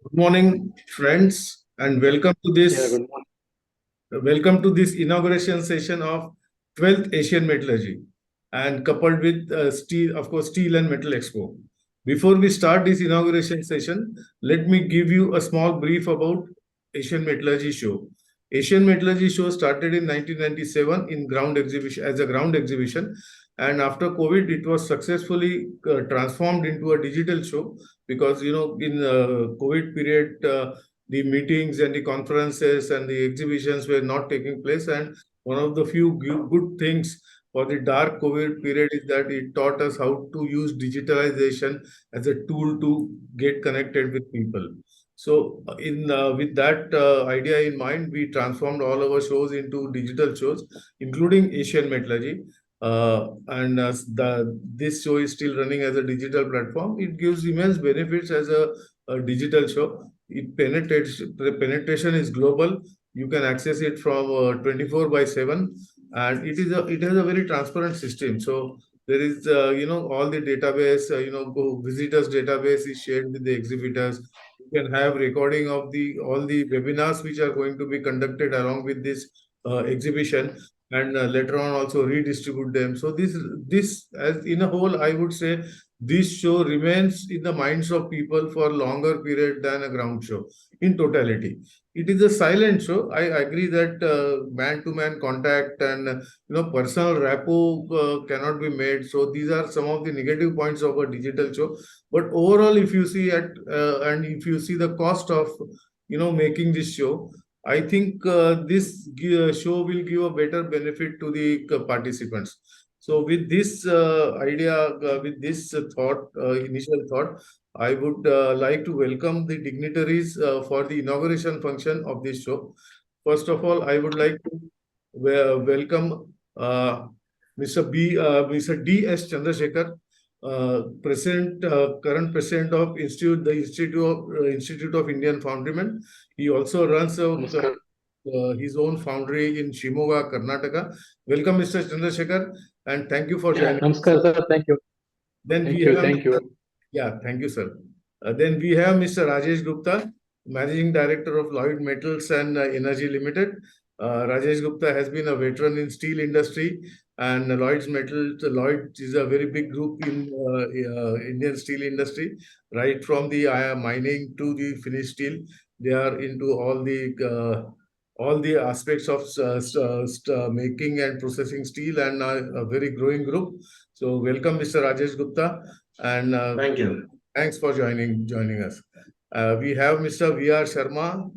Good morning, friends, and Yeah, good morning. welcome to this inauguration session of 12th Asian Metallurgy, and coupled with steel, of course, Steel and Metal Expo. Before we start this inauguration session, let me give you a small brief about Asian Metallurgy Show. Asian Metallurgy Show started in 1997 in ground exhibition as a ground exhibition, and after COVID, it was successfully transformed into a digital show because in COVID period. The meetings and the conferences and the exhibitions were not taking place. And one of the few good things for the dark COVID period is that it taught us how to use digitalization as a tool to get connected with people. So, in with that idea in mind, we transformed all our shows into digital shows, including Asian Metallurgy. And this show is still running as a digital platform. It gives immense benefits as a digital show. The penetration is global. You can access it from 24 by 7, and it has a very transparent system. So there is all the database, go visitors database is shared with the exhibitors. You can have recording of the all the webinars which are going to be conducted along with this exhibition, and later on also redistribute them. So this as in a whole, I would say this show remains in the minds of people for longer period than a ground show in totality. It is a silent show. I agree that man-to-man contact and personal rapport cannot be made. So these are some of the negative points of a digital show. But overall, if you see and if you see the cost of making this show, I think this show will give a better benefit to the participants. So with this with this initial thought, I would like to welcome the dignitaries for the inauguration function of this show. First of all, I would like to welcome Mr. D.S. Chandrashekar, current president of Institute of Indian Foundrymen. He also runs his own foundry in Shimoga, Karnataka. Welcome, Mr. Chandrashekar, and thank you for Yeah, joining. namaskar, sir. Thank you. Then we Thank you. have, Thank you. yeah, thank you, sir. Then we have Mr. Rajesh Gupta, Managing Director of Lloyd Metals and Energy Limited. Rajesh Gupta has been a veteran in steel industry, and Lloyds is a very big group in Indian steel industry, right from the mining to the finished steel. They are into all the aspects of making and processing steel, and a very growing group. So welcome, Mr. Rajesh Gupta, and Thank you. thanks for joining us. We have Mr. V.R. Sharma,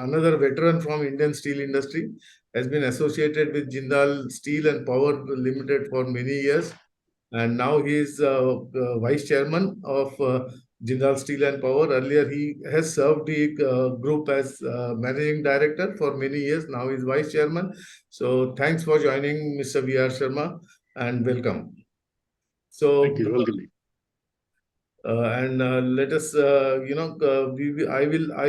another veteran from Indian steel industry, has been associated with Jindal Steel and Power Limited for many years, and now he is vice chairman of Jindal Steel and Power. Earlier, he has served the group as managing director for many years. Now he is vice chairman. So thanks for joining, Mr. V.R. Sharma, and welcome. So Thank you. Welcome. and let us, I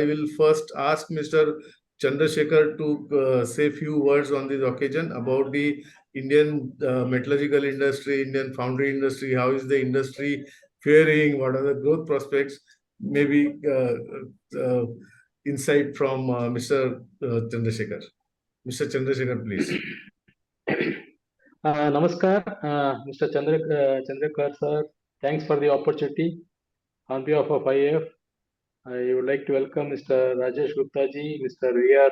will first ask Mr. Chandrashekar to say few words on this occasion about the Indian metallurgical industry, Indian foundry industry. How is the industry faring? What are the growth prospects? Maybe insight from Mr. Chandrashekar. Mr. Chandrashekar, please. Namaskar, Mr. Chandekar, sir. Thanks for the opportunity. On behalf of IAF, I would like to welcome Mr. Rajesh Gupta ji, Mr. V.R.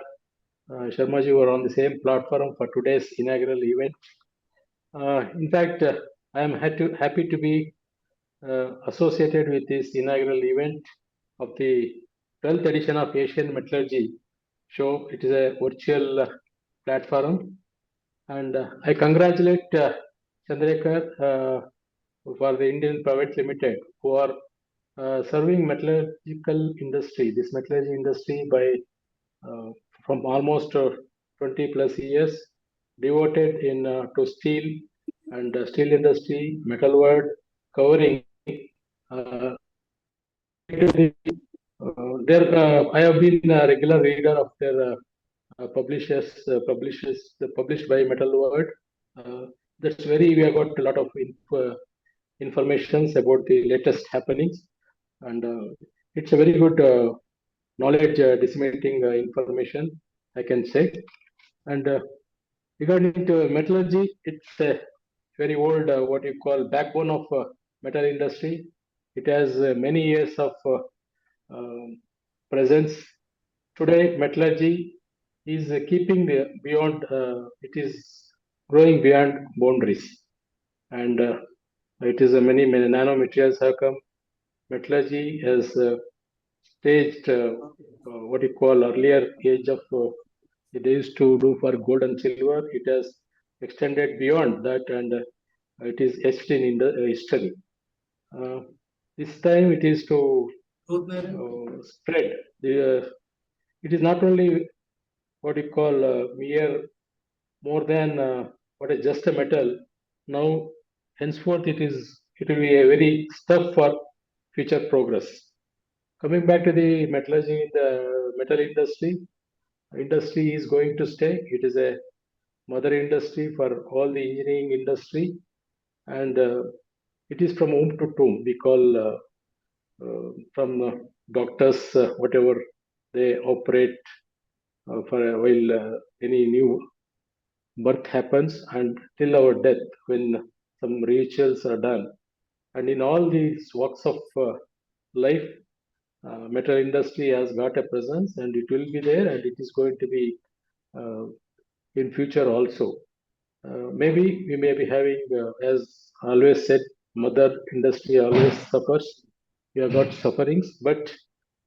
Sharma ji, who are on the same platform for today's inaugural event. In fact, I am happy to be associated with this inaugural event of the 12th edition of Asian Metallurgy show. It is a virtual platform, and I congratulate Chandekar for the Indian Private Limited, who are serving metallurgical industry, this metallurgy industry by from almost 20 plus years, devoted in to steel and steel industry, Metalworld, covering uh, I have been a regular reader of their published by Metalworld. That's very, we have got a lot of informations about the latest happenings, and it's a very good knowledge disseminating information, I can say. And regarding to metallurgy, it's a very old, what you call backbone of metal industry. It has many years of presence. Today, metallurgy is keeping beyond, it is growing beyond boundaries. And it is many nanomaterials have come. Metallurgy has staged what you call earlier age of it used to do for gold and silver. It has extended beyond that, and it is etched in the history. Uh, this time it is to spread. It is not only what you call mere more than what is just a metal. Now, henceforth, it will be a very stuff for future progress. Coming back to the metallurgy, the metal industry is going to stay. It is a mother industry for all the engineering industry, and it is from womb to tomb. We call from doctors, whatever they operate for a while, any new birth happens, and till our death, when some rituals are done. And in all these walks of life, metal industry has got a presence, and it will be there, and it is going to be uh, in future also. Maybe we may be having, as always said, mother industry always suffers. We have got sufferings, but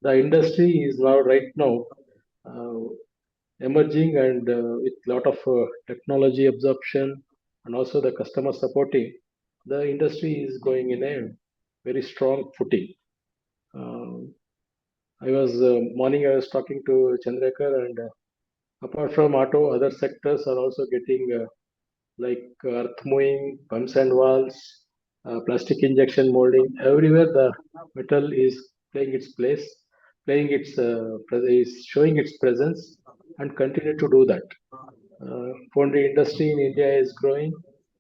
the industry is now right now uh, emerging, and with lot of technology absorption and also the customer supporting, the industry is going in a very strong footing. I was morning I was talking to Chandekar, and apart from auto, other sectors are also getting like earth moving, pumps and valves, plastic injection molding. Everywhere the metal is playing its place, is showing its presence, and continue to do that. Foundry industry in India is growing.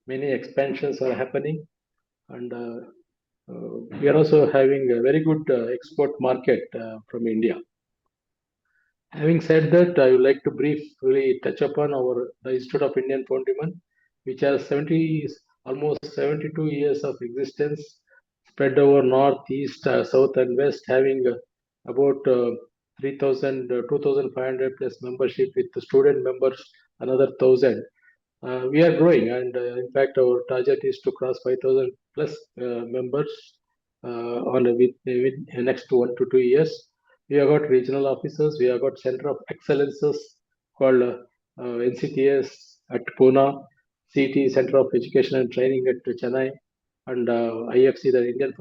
Many expansions are happening, and we are also having a very good export market from India. Having said that, I would like to briefly touch upon our the Institute of Indian Foundrymen, which has almost 72 years of existence, spread over north, east, south, and west, having about 3,000, 2,500 plus membership, with the student members another 1,000. We are growing, and in fact, our target is to cross 5,000 plus members within the next 1 to 2 years. We have got regional offices. We have got center of excellences called NCTS at Pune, CT Center of Education and Training at Chennai, and IFC, the Indian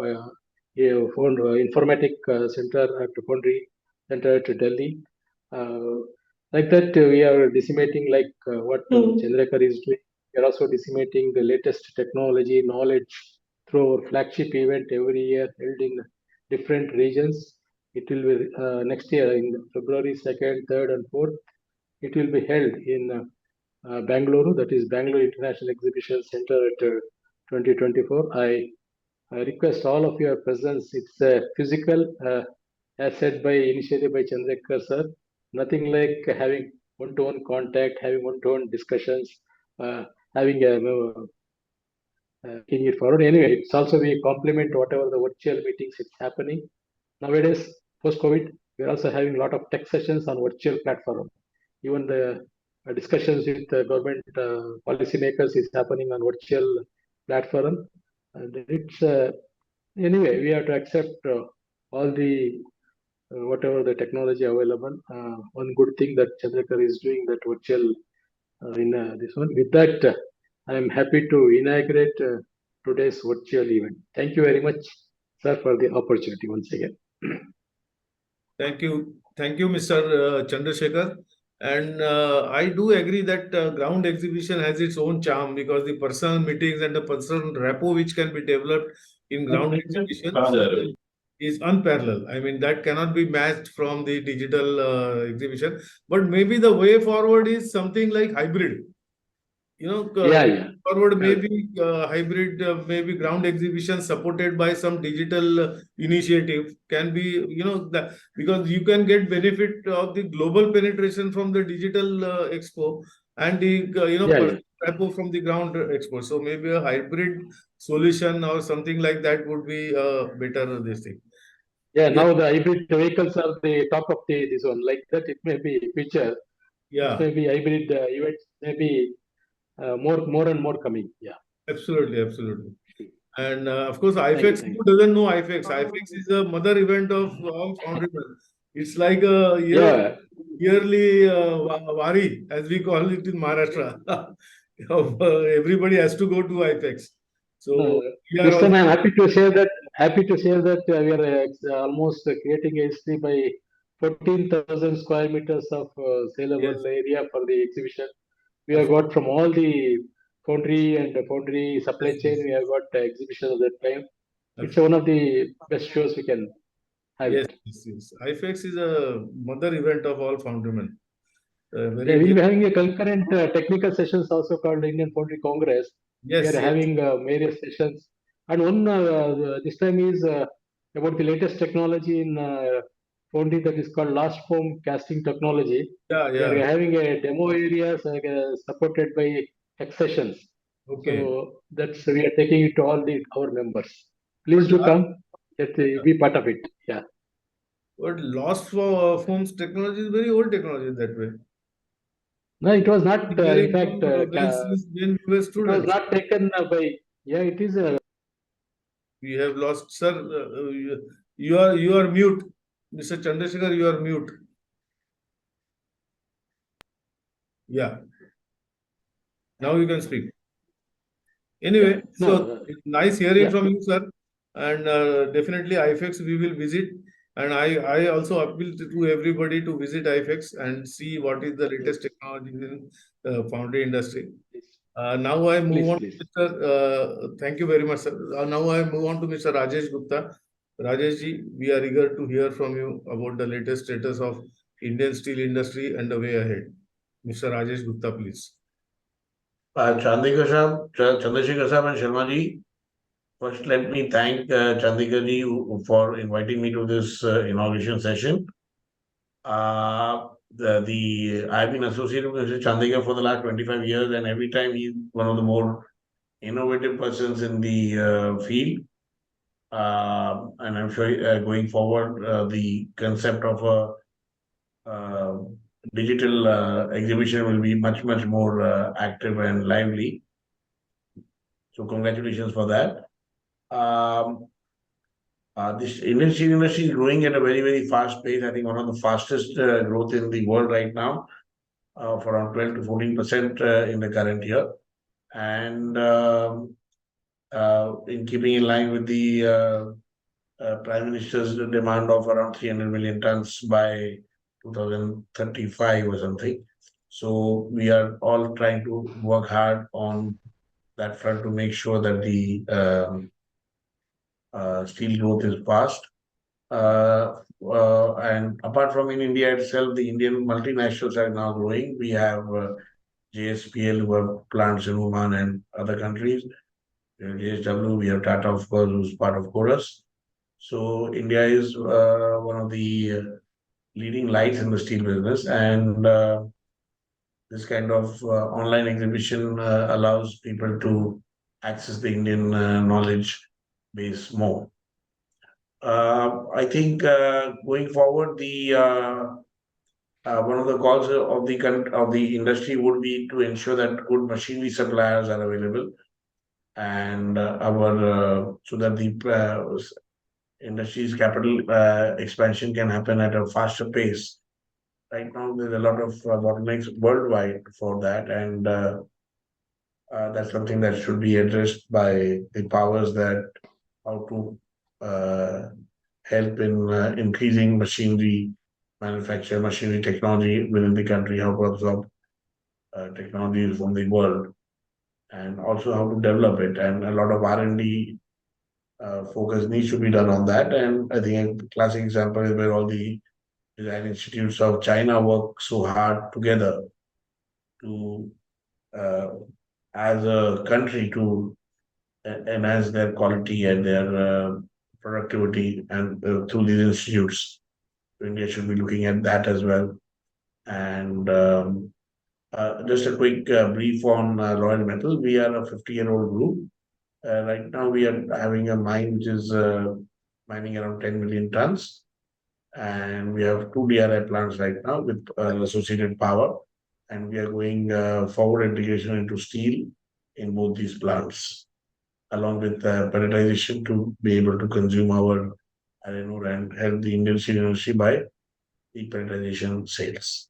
Informatic Center at Foundry Center at Delhi. Like that, we are disseminating like what Chandrashekar is doing. We are also disseminating the latest technology, knowledge through our flagship event every year held in different regions. It will be next year in February 2nd, 3rd, and 4th. It will be held in Bangalore, that is Bangalore International Exhibition Center at 2024. I request all of your presence. It's a physical, as said by initiated by Chandrashekar sir. Nothing like having one-to-one contact, having one-to-one discussions, having a taking it forward. Anyway, it's also we complement whatever the virtual meetings it's happening nowadays. Post-COVID, we're also having a lot of tech sessions on virtual platform. Even the discussions with the government policymakers is happening on virtual platform. And it's anyway, we have to accept all the whatever the technology available. One good thing that Chandrakar is doing that virtual in this one. With that, I am happy to inaugurate today's virtual event. Thank you very much, sir, for the opportunity once again. Thank you, Mr. Chandrashekar. And I do agree that ground exhibition has its own charm because the personal meetings and the personal rapport which can be developed in ground exhibition is unparalleled. I mean, that cannot be matched from the digital exhibition. But maybe the way forward is something like hybrid. Yeah. forward Uh, maybe hybrid, maybe ground exhibition supported by some digital initiative can be, because you can get benefit of the global penetration from the digital expo and the, yeah. personal from the ground expo. So maybe a hybrid solution or something like that would be better this thing. Yeah, Yeah, now the hybrid vehicles are the talk of the this one. Like that, it may be future. It yeah, may be hybrid events. Maybe more and more coming. Yeah. absolutely, absolutely. And of course, Thank you. IFEX, Thank who you. doesn't know IFEX? IFEX is a mother event of all Foundrymen. It's like a Yeah. yearly wari, as we call it in Maharashtra. Everybody has to go to IFEX. Uh, So we are this also, time I'm happy to share that. We are almost creating a history by 14,000 square meters of yes, saleable area for the exhibition. We have of got from all the foundry supply yes, chain. yes, We have got exhibition at that time. It's absolutely. one of the best shows we can have Yes, it. yes, yes. IFEX is a mother event of all Foundrymen. Yeah, Very we'll dear. be having a concurrent technical sessions also called Indian Foundry Congress. We Yes, are yes. having various sessions, and one this time is about the latest technology in foundry that is called last foam casting technology. Yeah, We are yeah. having a demo areas supported by X sessions. Okay. So that's we are taking it to all the our members. Please But do last, come. Be part of it. Yeah. but lost for forms technology is very old technology that way. No, it was not. In Hearing fact, from when we were it was students. not taken by. Yeah, it is. We have lost, sir. You are mute, Mr. Chandrashekar. You are mute. Yeah, now you can speak. Yeah. Anyway, No. so it's nice hearing Yeah. from you, sir. And definitely IFEX we will visit. And I also appeal to everybody to visit IFEX and see what is the latest Yes. technology in foundry industry. Please. Now I move on to Please. Mr. Thank you very much, sir. Now I move on to Mr. Rajesh Gupta. Rajesh ji, we are eager to hear from you about the latest status of Indian steel industry and the way ahead. Mr. Rajesh Gupta, please. Chandekar Sahab, Chandrashekar Sahab and Sharma ji. First, let me thank Chandekar ji for inviting me to this inauguration session. I've been associated with Mr. Chandekar for the last 25 years, and every time he's one of the more innovative persons in the field. And I'm sure going forward, the concept of a digital exhibition will be much more active and lively. So, congratulations for that. Um, this Indian steel industry is growing at a very fast pace. I think one of the fastest growth in the world right now, for around 12 to 14% in the current year. And in keeping in line with the Prime Minister's demand of around 300 million tons by 2035 or something. So we are all trying to work hard on that front to make sure that the steel growth is fast. And apart from in India itself, the Indian multinationals are now growing. We have JSPL who have plants in Oman and other countries. We have JSW, we have Tata, of course, who's part of Chorus. So India is one of the leading lights in the steel business, and this kind of online exhibition allows people to access the Indian knowledge base more. I think going forward, the one of the calls of of the industry would be to ensure that good machinery suppliers are available, and our so that the industry's capital expansion can happen at a faster pace. Right now, there's a lot of bottlenecks worldwide for that, and that's something that should be addressed by the powers that how to uh, help in increasing machinery manufacture, machinery technology within the country, how to absorb technologies from the world, and also how to develop it. And a lot of R&D focus needs to be done on that. And I think a classic example is where all the design institutes of China work so hard together to uh, as a country to enhance their quality and their productivity and through these institutes. India should be looking at that as well. And just a quick brief on Royal Metal. We are a 50-year-old group. Right now, we are having a mine which is mining around 10 million tons. And we have two DRI plants right now with associated power. And we are going forward integration into steel in both these plants, along with pelletization to be able to consume our iron ore and help the Indian steel industry by the pelletization sales.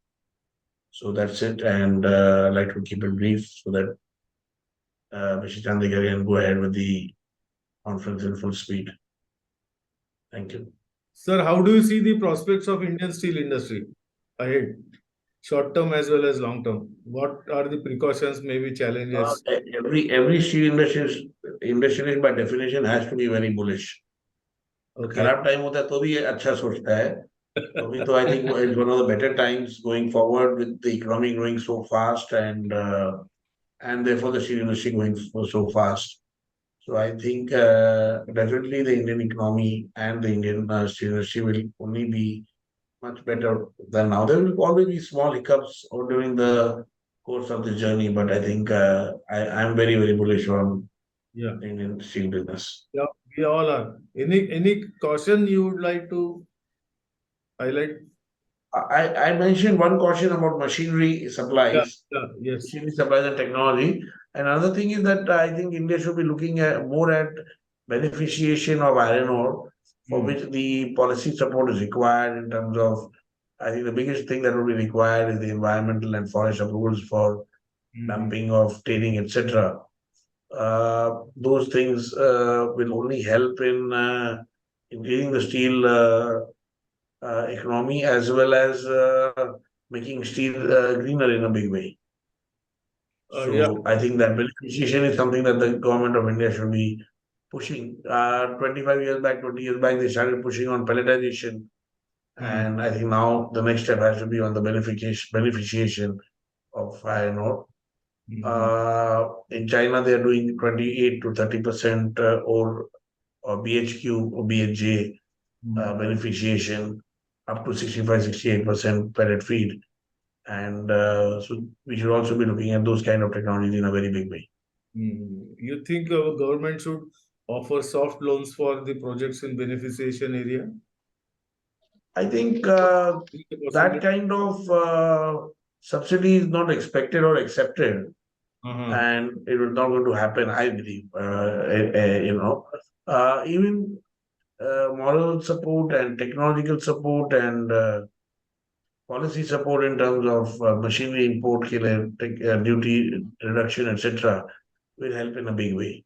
So that's it. And I'd like to keep it brief so that Mr. Chandekar can go ahead with the conference in full speed. Thank you. Sir, how do you see the prospects of Indian steel industry ahead, short term as well as long term? What are the precautions, maybe challenges? Every steel industry by definition has to be very bullish. Okay. खराब time होता है तो भी ये अच्छा सोचता है. So we I think it's one of the better times going forward with the economy growing so fast and therefore the steel industry going so fast. So I think definitely the Indian economy and the Indian steel industry will only be much better than now. There will always be small hiccups or during the course of the journey, but I think I'm very, very bullish on Yeah. the Indian steel business. Yeah, we all are. Any caution you would like to highlight? I mentioned one caution about machinery supplies. Yes. Machinery supplies and technology. Another thing is that I think India should be looking at more at beneficiation of iron ore, for which the policy support is required in terms of. I think the biggest thing that will be required is the environmental and forest approvals for dumping of tailing, etc. Those things will only help in increasing the steel economy as well as making steel greener in a big way. So Yeah. I think that beneficiation is something that the government of India should be pushing. 25 years back, 20 years back, they started pushing on pelletization. And I think now the next step has to be on the beneficiation of iron ore. In China, they are doing 28 to 30% or BHQ or BHJ beneficiation, up to 65-68% pellet feed. And so we should also be looking at those kind of technologies in a very big way. You think our government should offer soft loans for the projects in beneficiation area? I think that kind of subsidy is not expected or accepted, and it is not going to happen, I believe. Even moral support and technological support and policy support in terms of machinery import, duty reduction, etc., will help in a big way.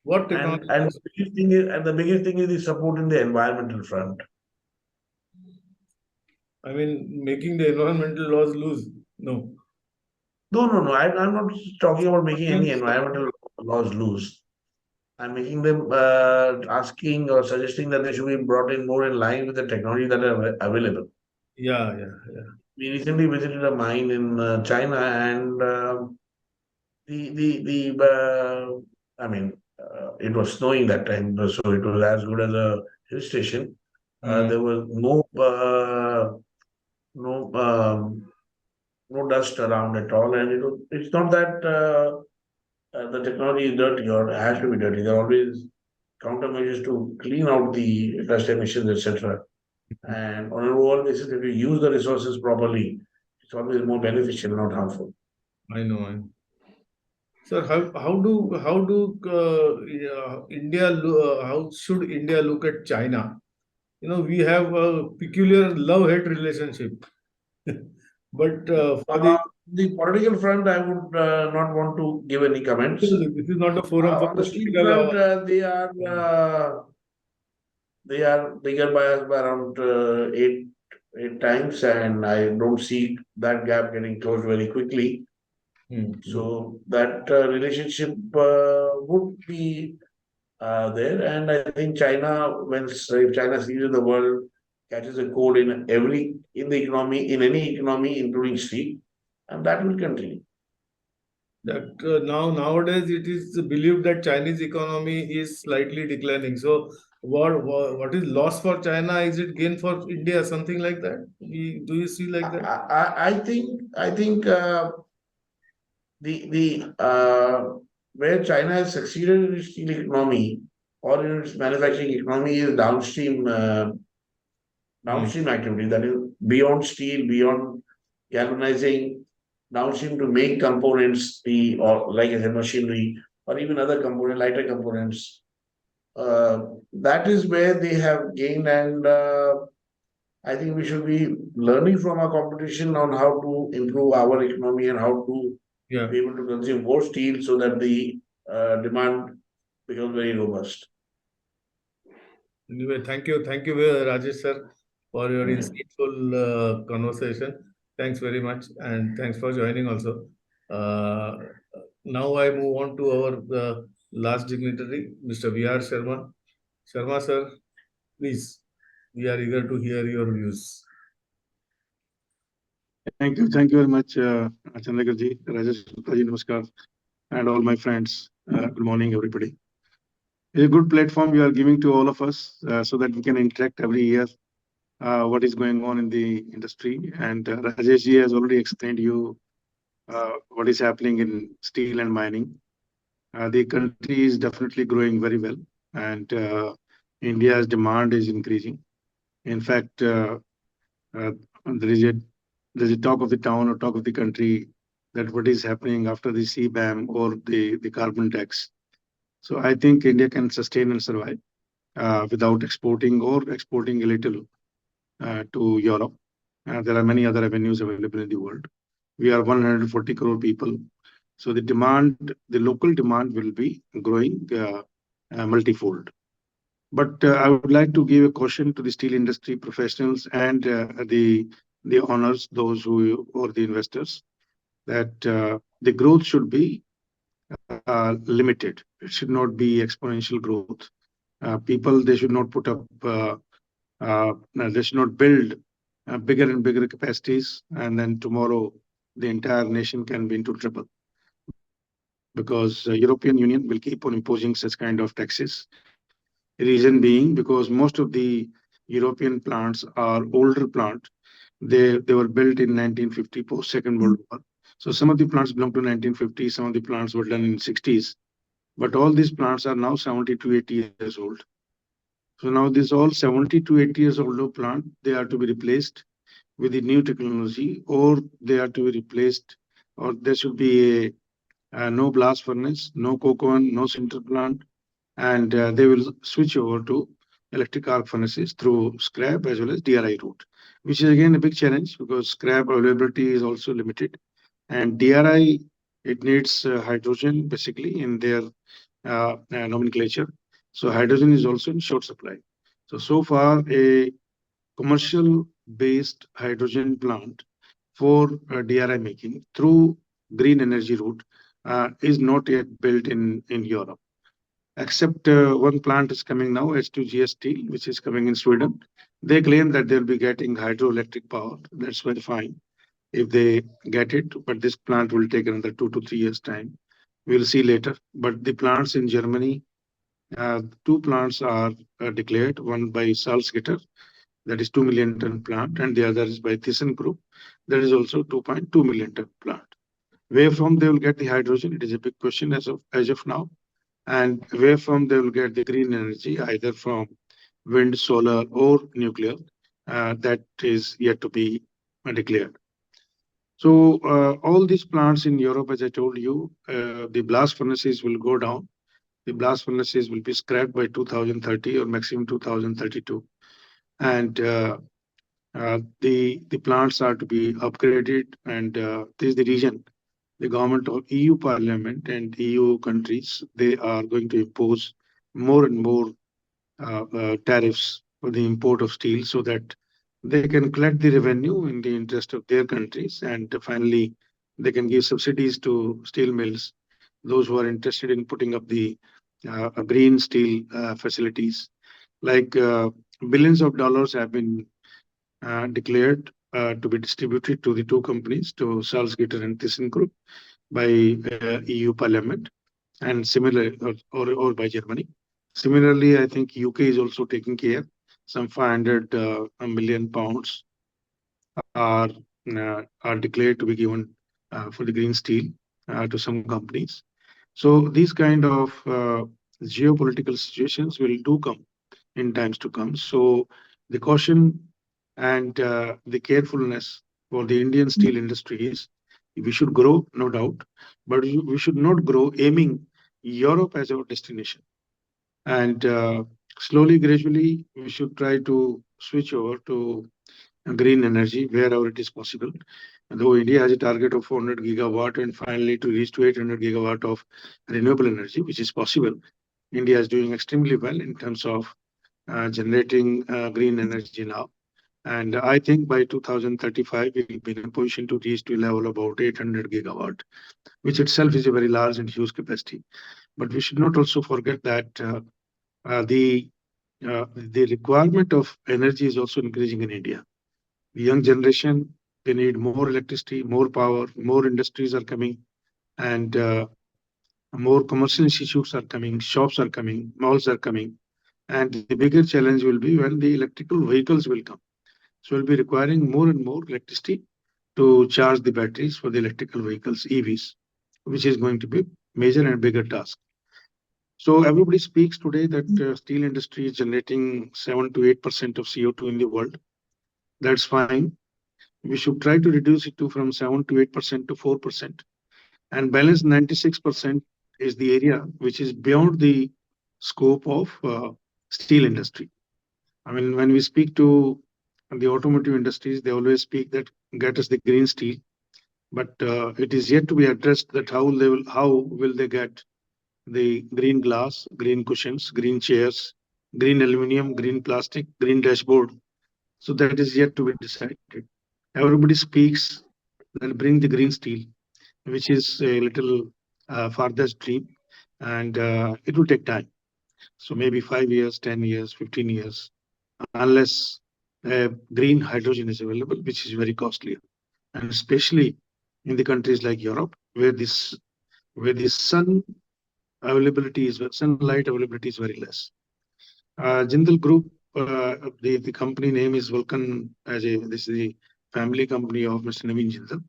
What technology? And the biggest thing is the support in the environmental front. I mean, making the environmental laws loose. No. No. I'm not talking about making any environmental laws loose. I'm making them asking or suggesting that they should be brought in more in line with the technology that are available. Yeah. We recently visited a mine in China, and it was snowing that time, so it was as good as a hill station. There was no dust around at all, and it's not that the technology is dirty or has to be dirty. There are always countermeasures to clean out the dust emissions, etc. And on an overall basis, if you use the resources properly, it's always more beneficial, not harmful. I know. Sir, how should India look at China? We have a peculiar love-hate relationship. But for the political front, I would not want to give any comments. This is not a forum for on the steel front, they are bigger by us by around eight times, and I don't see that gap getting closed very quickly. So that relationship would be there, and I think China, if China sees the world catches a cold in the economy, in any economy, including steel, and that will continue. that nowadays it is believed that Chinese economy is slightly declining. So what is loss for China? Is it gain for India? Something like that? Do you see like that? I think the where China has succeeded in its steel economy or in its manufacturing economy is Hmm. downstream activity, that is beyond steel, beyond galvanizing, downstream to make components, the or like I said, machinery or even other component, lighter components. That is where they have gained, and I think we should be learning from our competition on how to improve our economy and how to Yeah. be able to consume more steel so that the demand becomes very robust. Anyway, thank you, Rajesh sir, for your insightful conversation. Thanks very much, and thanks for joining also. Uh, Now I move on to our last dignitary, Mr. V.R. Sharma. Sharma sir, please, we are eager to hear your views. Thank you very much, Chandekar ji, Rajesh Gupta ji, Namaskar, and all my friends. Good morning, everybody. It's a good platform you are giving to all of us so that we can interact every year what is going on in the industry. And Rajesh ji has already explained you what is happening in steel and mining. The country is definitely growing very well, and India's demand is increasing. In fact, uh, there is a talk of the town or talk of the country that what is happening after the CBAM or the carbon tax. So I think India can sustain and survive without exporting or exporting a little to Europe. There are many other avenues available in the world. We are 140 crore people. So the demand, the local demand will be growing multifold. But I would like to give a caution to the steel industry professionals and the owners, those who or the investors, that the growth should be limited. It should not be exponential growth. People, they should not put up, they should not build bigger and bigger capacities, and then tomorrow the entire nation can be into trouble because European Union will keep on imposing such kind of taxes. Reason being because most of the European plants are older plant. They were built in 1950 post Second World War. So some of the plants belong to 1950. Some of the plants were done in 60s. But all these plants are now 70 to 80 years old. So now this all 70 to 80 years old plant, they are to be replaced with the new technology, or they are to be replaced, or there should be a no blast furnace, no coke oven, no sinter plant, and they will switch over to electric arc furnaces through scrap as well as DRI route, which is again a big challenge because scrap availability is also limited, and DRI, it needs hydrogen basically in their nomenclature. So hydrogen is also in short supply. So far a commercial based hydrogen plant for DRI making through green energy route is not yet built in Europe. Except one plant is coming now, H2GS Steel, which is coming in Sweden. They claim that they'll be getting hydroelectric power. That's very fine if they get it, but this plant will take another 2 to 3 years time. We'll see later. But the plants in Germany, two plants are declared, one by Salzgitter, that is 2 million ton plant, and the other is by ThyssenKrupp, that is also 2.2 million ton plant. Where from they will get the hydrogen? It is a big question as of now. And where from they will get the green energy, either from wind, solar, or nuclear, that is yet to be declared. So all these plants in Europe, as I told you, the blast furnaces will go down. The blast furnaces will be scrapped by 2030 or maximum 2032. And the plants are to be upgraded. And this is the reason the government of EU Parliament and EU countries, they are going to impose more and more tariffs for the import of steel so that they can collect the revenue in the interest of their countries, and finally they can give subsidies to steel mills, those who are interested in putting up the green steel facilities. Like billions of dollars have been declared to be distributed to the two companies, to Salzgitter and ThyssenKrupp, by EU Parliament and similar or by Germany. Similarly, I think UK is also taking care. Some 500 million pounds are declared to be given for the green steel to some companies. So these kind of geopolitical situations will do come in times to come. So the caution and the carefulness for the Indian steel industry is we should grow, no doubt, but we should not grow aiming Europe as our destination. And slowly, gradually, we should try to switch over to green energy wherever it is possible. And though India has a target of 400 gigawatt and finally to reach to 800 gigawatt of renewable energy, which is possible, India is doing extremely well in terms of generating green energy now. And I think by 2035, we will be in a position to reach to a level about 800 gigawatt, which itself is a very large and huge capacity. But we should not also forget that the requirement of energy is also increasing in India. The young generation, they need more electricity, more power, more industries are coming, and more commercial institutes are coming, shops are coming, malls are coming. And the bigger challenge will be when the electrical vehicles will come. So we'll be requiring more and more electricity to charge the batteries for the electrical vehicles, EVs, which is going to be major and bigger task. So everybody speaks today that steel industry is generating 7 to 8% of CO2 in the world. That's fine. We should try to reduce it to from 7 to 8% to 4%, and balance 96% is the area which is beyond the scope of steel industry. I mean, when we speak to the automotive industries, they always speak that get us the green steel, but it is yet to be addressed that how will they get the green glass, green cushions, green chairs, green aluminum, green plastic, green dashboard. So that is yet to be decided. Everybody speaks that bring the green steel, which is a little farthest dream, and it will take time. So maybe 5 years, 10 years, 15 years, unless green hydrogen is available, which is very costly, and especially in the countries like Europe, where the sunlight availability is very less. Jindal Group, the company name is Vulcan. This is the family company of Mr. Naveen Jindal.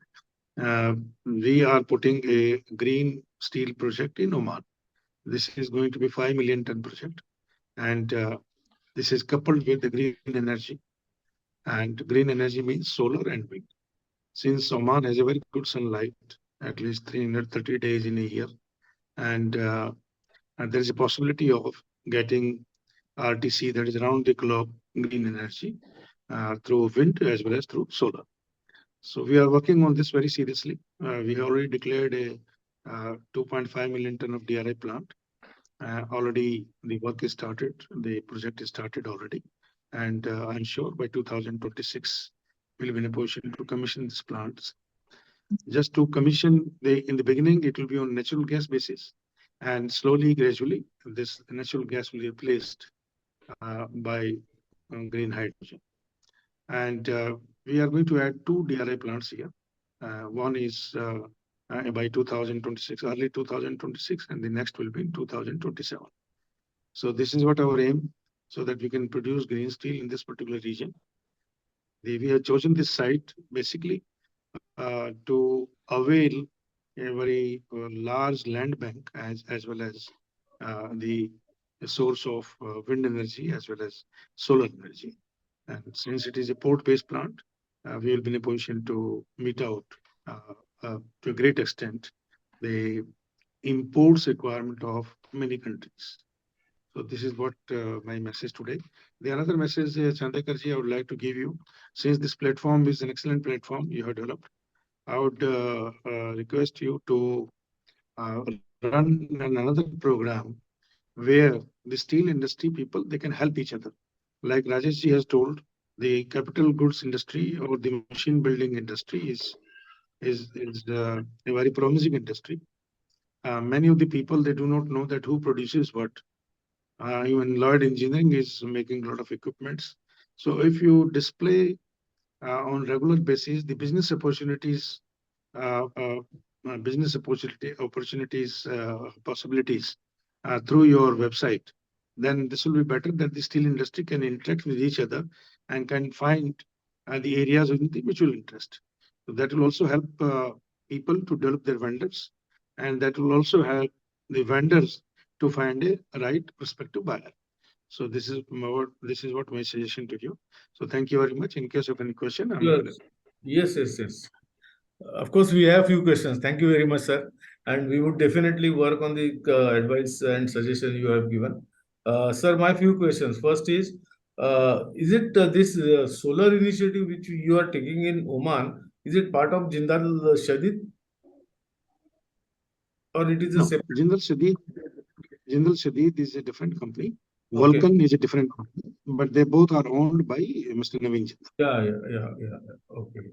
We are putting a green steel project in Oman. This is going to be 5 million ton project, and this is coupled with the green energy. And green energy means solar and wind. Since Oman has a very good sunlight, at least 330 days in a year, and there is a possibility of getting RTC, that is around the clock green energy, through wind as well as through solar. So we are working on this very seriously. We have already declared a 2.5 million ton of DRI plant. Already the work is started, the project is started already. And I'm sure by 2026, we'll be in a position to commission these plants. Just to commission, in the beginning, it will be on natural gas basis. And slowly, gradually, this natural gas will be replaced by green hydrogen. And we are going to add 2 DRI plants here. One is by 2026, early 2026, and the next will be in 2027. So this is what our aim, so that we can produce green steel in this particular region. We have chosen this site basically to avail a very large land bank as well as the source of wind energy as well as solar energy. And since it is a port-based plant, we will be in a position to meet out to a great extent the imports requirement of many countries. So this is what my message today. The another message, Chandekar ji, I would like to give you, since this platform is an excellent platform you have developed, I would request you to run another program where the steel industry people, they can help each other. Like Rajesh ji has told, the capital goods industry or the machine building industry is a very promising industry. Many of the people, they do not know that who produces what. Even Lloyd Engineering is making a lot of equipments. So if you display on regular basis the business opportunities business opportunities, possibilities through your website, then this will be better that the steel industry can interact with each other and can find the areas of the mutual interest. So that will also help people to develop their vendors, and that will also help the vendors to find a right prospective buyer. So this is what my suggestion to you. So thank you very much. In case of any question, I'm available. Yes, yes, yes. Of course, we have few questions. Thank you very much, sir. And we would definitely work on the advice and suggestion you have given. Sir, my few questions. First is it this solar initiative which you are taking in Oman, is it part of Jindal Shadid or it is a No, separate? Jindal Shadid is a different company. Okay. Vulcan is a different company, but they both are owned by Mr. Naveen Jindal. Yeah. Okay.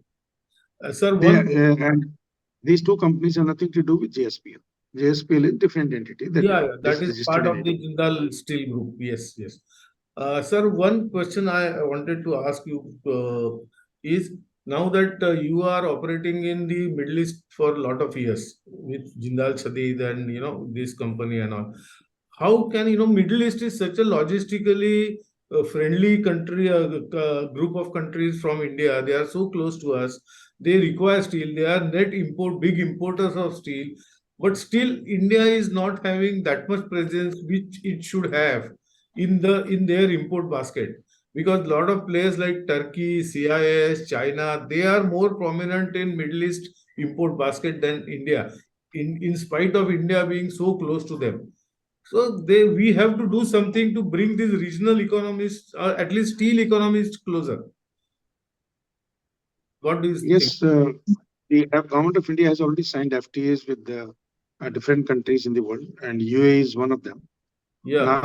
Sir, And these two companies have nothing to do with JSPL. JSPL is a different entity that that is is registered part in of the India. Jindal Steel Group. Yes. Sir, one question I wanted to ask you is now that you are operating in the Middle East for a lot of years with Jindal Shadid and this company and all, how can Middle East is such a logistically friendly country, group of countries from India. They are so close to us. They require steel. They are big importers of steel. But still, India is not having that much presence which it should have in their import basket, because a lot of players like Turkey, CIS, China, they are more prominent in Middle East import basket than India. In spite of India being so close to them, so we have to do something to bring these regional economies, or at least steel economies, closer. What do you think? Yes, the government of India has already signed FTAs with the different countries in the world, and UAE is one of them. Yeah.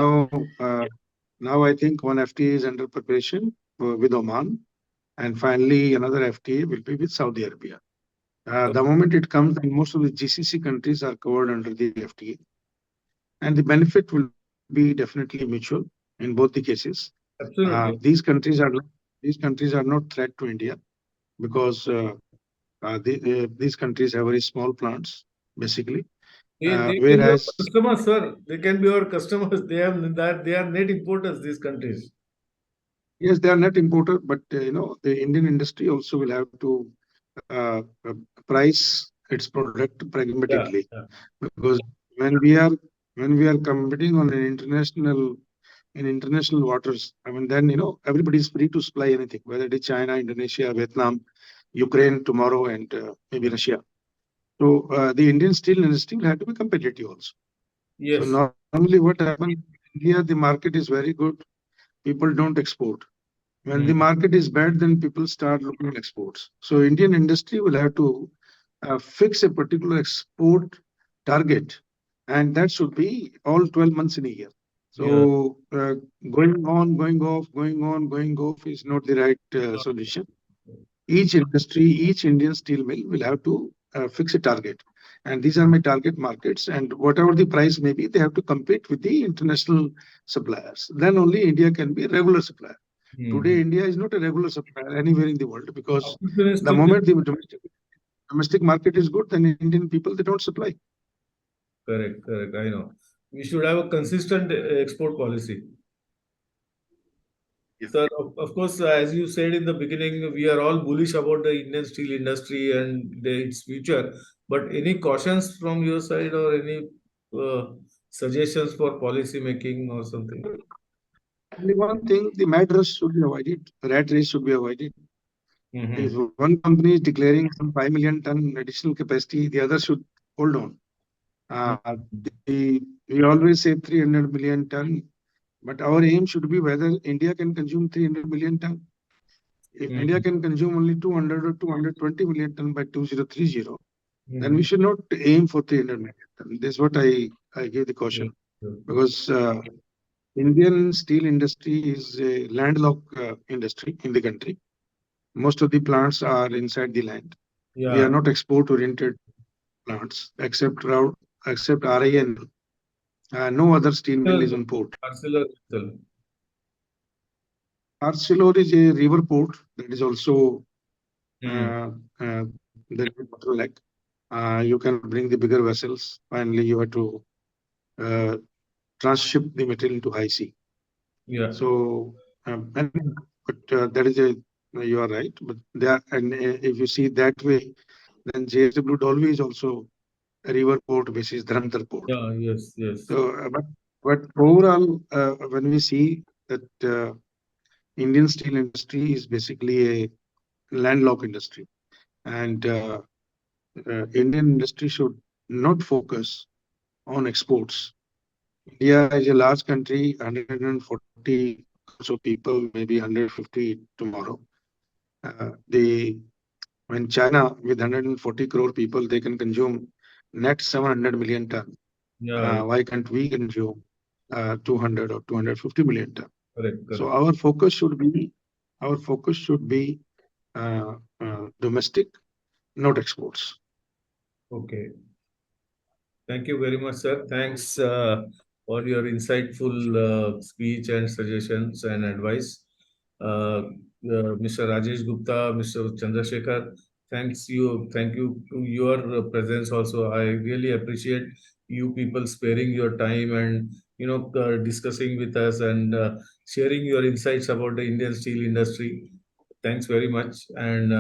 Now I think one FTA is under preparation with Oman, and finally another FTA will be with Saudi Arabia. The moment it comes, and most of the GCC countries are covered under the FTA, and the benefit will be definitely mutual in both the cases. Absolutely. These countries are not threat to India, because these countries have very small plants basically. They can be our Whereas customers, sir. They can be our customers. They are net importers, these countries. yes, they are net importer, but the Indian industry also will have to uh, uh, price its product pragmatically, Yeah. because when we are competing on an international waters, I mean, then everybody is free to supply anything, whether it is China, Indonesia, Vietnam, Ukraine tomorrow, and maybe Russia. So the Indian steel industry will have to be competitive also. Yes. So normally what happens in India, the market is very good, people don't export. When the market is bad, then people start looking at exports. So Indian industry will have to fix a particular export target, and that should be all 12 months in a year. So going on, going off, going on, going off is not the right solution. Each industry, each Indian steel mill will have to fix a target. And these are my target markets. And whatever the price may be, they have to compete with the international suppliers. Then only India can be a regular supplier. Today, India is not a regular supplier anywhere in the world, because the moment the domestic market is good, then Indian people, they don't supply. Correct. I know. We should have a consistent export policy. Yeah. Sir, of course, as you said in the beginning, we are all bullish about the Indian steel industry and its future. But any cautions from your side, or any suggestions for policy making or something? Only one thing, the mad rush should be avoided, rat race should be avoided. If one company is declaring some 5 million ton additional capacity, the other should hold on. We always say 300 million ton, but our aim should be whether India can consume 300 million ton. If India can consume only 200 or 220 million ton by 2030, then we should not aim for 300 million ton. This is what I give the caution, because Indian steel industry is a landlocked industry in the country. Most of the plants are inside the land. Yeah. We are not export-oriented plants, except RIN. No other steel mill is on port. Arcelor is a river port that is also the bottleneck. You can bring the bigger vessels. Finally, you have to transship the material into high sea. Yeah. So, that is you are right. But there, and if you see that way, then JSW Dolvi is also a river port basis Dharamtar port. Yeah. Yes. Yes. So, but overall, when we see that Indian steel industry is basically a landlocked industry, and Indian industry should not focus on exports. India is a large country, 140 crores of people, maybe 150 tomorrow. When China with 140 crore people, they can consume net 700 million ton. Yeah. Why can't we consume 200 or 250 million ton? Correct. So Correct. our focus should be domestic, not exports. Okay. Thank you very much, sir. Thanks for your insightful speech and suggestions and advice. Mr. Rajesh Gupta, Mr. Chandrashekar, thank you to your presence also. I really appreciate you people sparing your time and discussing with us and sharing your insights about the Indian steel industry. Thanks very much, and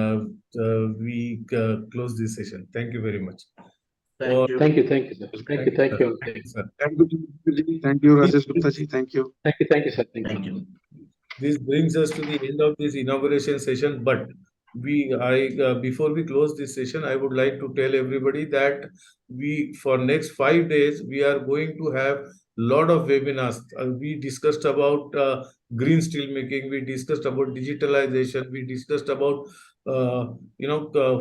we close this session. Thank you very much. Thank you. Thank you, sir. Thank you, Thank you, sir. Thank you, Rajesh Gupta ji. Thank you. thank you, sir. Thank you. This brings us to the end of this inauguration session. But before we close this session, I would like to tell everybody that for next 5 days, we are going to have lot of webinars. We discussed about green steel making. We discussed about digitalization. We discussed about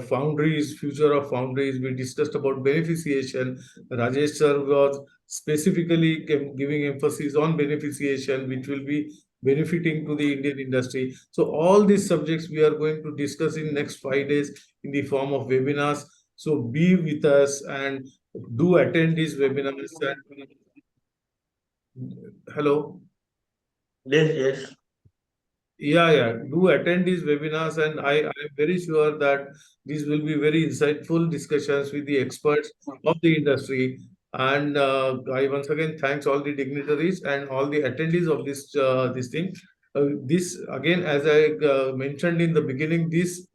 foundries, future of foundries. We discussed about beneficiation. Rajesh sir was specifically giving emphasis on beneficiation, which will be benefiting to the Indian industry. So all these subjects we are going to discuss in next 5 days in the form of webinars. So be with us and do attend these webinars. Hello. Yes, yes. Yeah. Do attend these webinars, and I am very sure that these will be very insightful discussions with the experts of the industry. And I once again thanks all the dignitaries and all the attendees of this thing. This again, as I mentioned in the beginning, this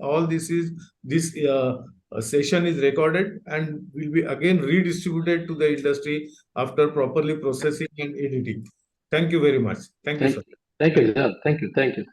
session is recorded and will be again redistributed to the industry after properly processing and editing. Thank you very much. Thank you, sir. Thank you, sir. Thank you.